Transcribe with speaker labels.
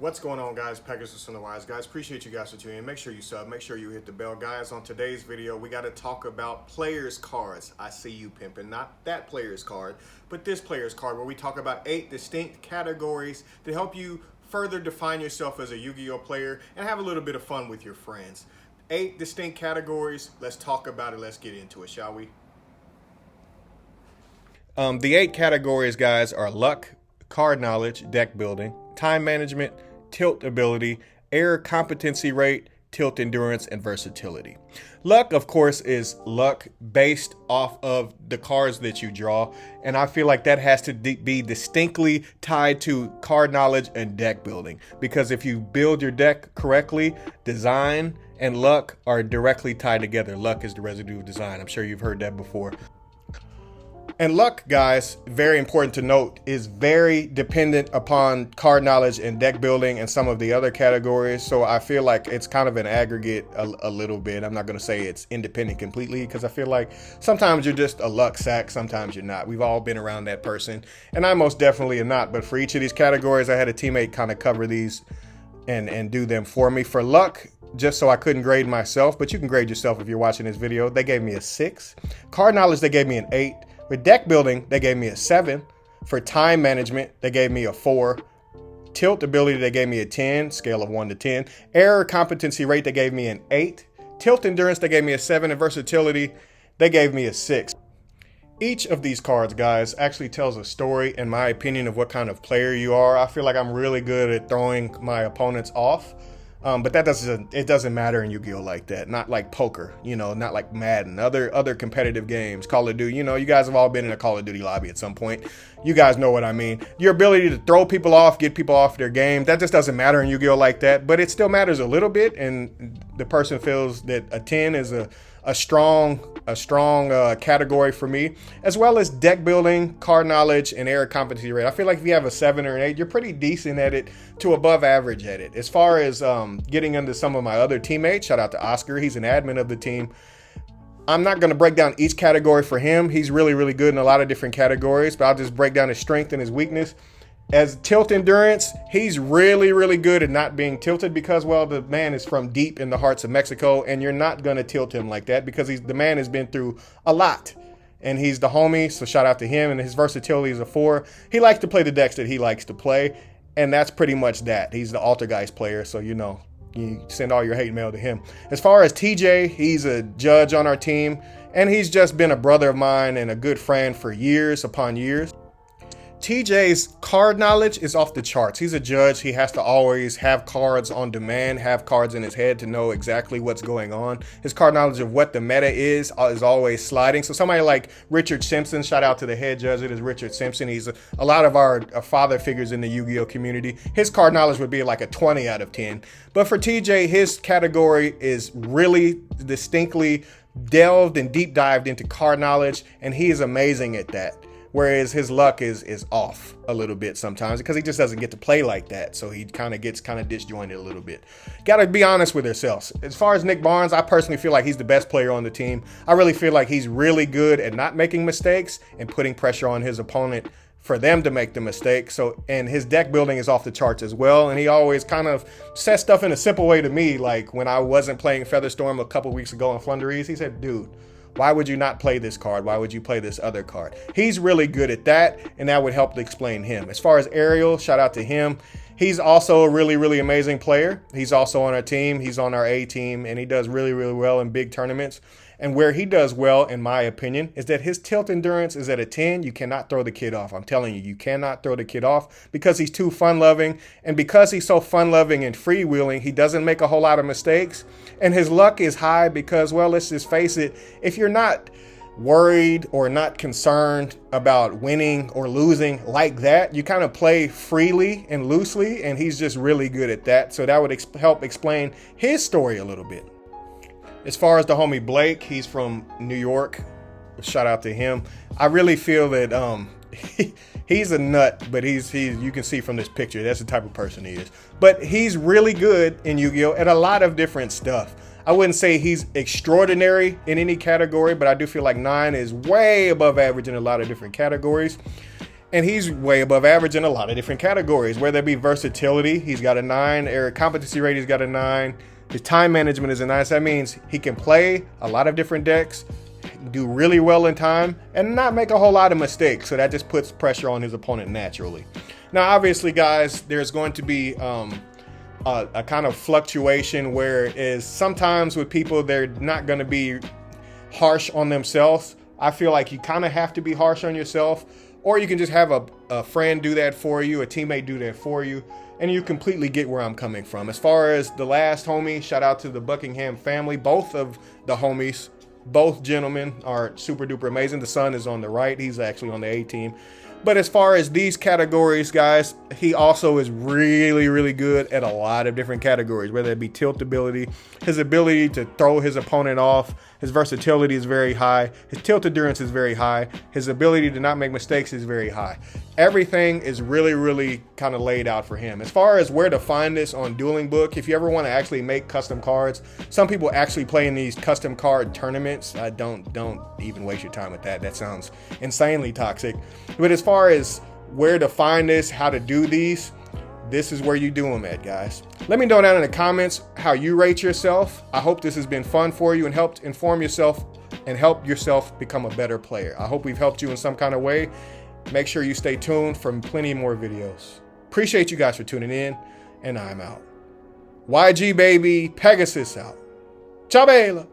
Speaker 1: What's going on, guys? Pegasus and the Wise guys. Appreciate you guys for tuning in. Make sure you sub. Make sure you hit the bell, guys. On today's video, we got to talk about players' cards. I see you pimping, not that player's card, but this player's card, where we talk about 8 distinct categories to help you further define yourself as a Yu-Gi-Oh player and have a little bit of fun with your friends. 8 distinct categories. Let's talk about it. Let's get into it, shall we? The 8 categories, guys, are luck, card knowledge, deck building, time management, tilt ability, error competency rate, tilt endurance, and versatility. Luck, of course, is luck based off of the cards that you draw, and I feel like that has to be distinctly tied to card knowledge and deck building, because if you build your deck correctly, design and luck are directly tied together. Luck is the residue of design. I'm sure you've heard that before. And luck, guys, very important to note, is very dependent upon card knowledge and deck building and some of the other categories. So I feel like it's kind of an aggregate a little bit. I'm not going to say it's independent completely, because I feel like sometimes you're just a luck sack, sometimes you're not. We've all been around that person, and I most definitely am not. But for each of these categories, I had a teammate kind of cover these and do them for me. For luck, just so I couldn't grade myself, but you can grade yourself if you're watching this video, they gave me a 6. Card knowledge, they gave me an 8. For deck building, they gave me a 7. For time management, they gave me a 4. Tilt ability, they gave me a 10, scale of 1 to 10. Error competency rate, they gave me an 8. Tilt endurance, they gave me a 7. And versatility, they gave me a 6. Each of these cards, guys, actually tells a story, in my opinion, of what kind of player you are. I feel like I'm really good at throwing my opponents off. But it doesn't matter in Yu-Gi-Oh like that. Not like poker, not like Madden, other competitive games, Call of Duty. You guys have all been in a Call of Duty lobby at some point. You guys know what I mean. Your ability to throw people off, get people off their game, that just doesn't matter in Yu-Gi-Oh like that. But it still matters a little bit, and the person feels that a 10 is a strong category for me, as well as deck building, card knowledge, and error competency rate. I feel like if you have a 7 or an 8, you're pretty decent at it to above average at it. As far as getting into some of my other teammates, shout out to Oscar. He's an admin of the team. I'm not going to break down each category for him. He's really, really good in a lot of different categories, but I'll just break down his strength and his weakness. As tilt endurance, he's really, really good at not being tilted, because, well, the man is from deep in the hearts of Mexico, and you're not going to tilt him like that, because the man has been through a lot, and he's the homie, so shout out to him. And his versatility is a 4. He likes to play the decks that he likes to play, and that's pretty much that. He's the Altergeist player, so you send all your hate mail to him. As far as TJ, he's a judge on our team, and he's just been a brother of mine and a good friend for years upon years. TJ's card knowledge is off the charts. He's a judge. He has to always have cards on demand, have cards in his head to know exactly what's going on. His card knowledge of what the meta is always sliding. So somebody like Richard Simpson, shout out to the head judge, it is Richard Simpson. He's a lot of our father figures in the Yu-Gi-Oh community. His card knowledge would be like a 20 out of 10. But for TJ, his category is really distinctly delved and deep dived into card knowledge, and he is amazing at that. Whereas his luck is off a little bit sometimes, because he just doesn't get to play like that. So he kind of gets disjointed a little bit. Got to be honest with yourselves. As far as Nick Barnes, I personally feel like he's the best player on the team. I really feel like he's really good at not making mistakes and putting pressure on his opponent for them to make the mistake. And his deck building is off the charts as well. And he always kind of says stuff in a simple way to me. Like when I wasn't playing Featherstorm a couple weeks ago on Flunderies, he said, dude, why would you not play this card? Why would you play this other card? He's really good at that, and that would help to explain him. As far as Ariel, shout out to him. He's also a really, really amazing player. He's also on our team. He's on our A team, and he does really, really well in big tournaments. And where he does well, in my opinion, is that his tilt endurance is at a 10. You cannot throw the kid off. I'm telling you, you cannot throw the kid off, because he's too fun-loving. And because he's so fun-loving and freewheeling, he doesn't make a whole lot of mistakes. And his luck is high because, well, let's just face it, if you're not worried or not concerned about winning or losing like that, you kind of play freely and loosely, and he's just really good at that. So that would help explain his story a little bit. As far as the homie Blake, he's from New York. Shout out to him. I really feel that he's a nut, but he's you can see from this picture, that's the type of person he is. But he's really good in Yu-Gi-Oh! At a lot of different stuff. I wouldn't say he's extraordinary in any category, but I do feel like 9 is way above average in a lot of different categories. And he's way above average in a lot of different categories, whether it be versatility, he's got a 9, area competency rate, he's got a 9, his time management is a 9. So that means he can play a lot of different decks, do really well in time, and not make a whole lot of mistakes. So that just puts pressure on his opponent naturally. Now, obviously, guys, there's going to be a kind of fluctuation where is sometimes with people, they're not going to be harsh on themselves. I feel like you kind of have to be harsh on yourself, or you can just have a friend do that for you, a teammate do that for you, and you completely get where I'm coming from. As far as the last homie, shout out to the Buckingham family. Both of the homies, both gentlemen are super duper amazing. The son is on the right. He's actually on the A team. But as far as these categories, guys, he also is really, really good at a lot of different categories, whether it be tilt ability, his ability to throw his opponent off, his versatility is very high, his tilt endurance is very high, his ability to not make mistakes is very high. Everything is really, really kind of laid out for him. As far as where to find this on Dueling Book, if you ever want to actually make custom cards, some people actually play in these custom card tournaments. Don't even waste your time with that. That sounds insanely toxic. But as far as where to find this, how to do these, this is where you do them at, guys. Let me know down in the comments how you rate yourself. I hope this has been fun for you and helped inform yourself and help yourself become a better player. I hope we've helped you in some kind of way. Make sure you stay tuned for plenty more videos. Appreciate you guys for tuning in, and I'm out. YG baby, Pegasus out. Ciao bella.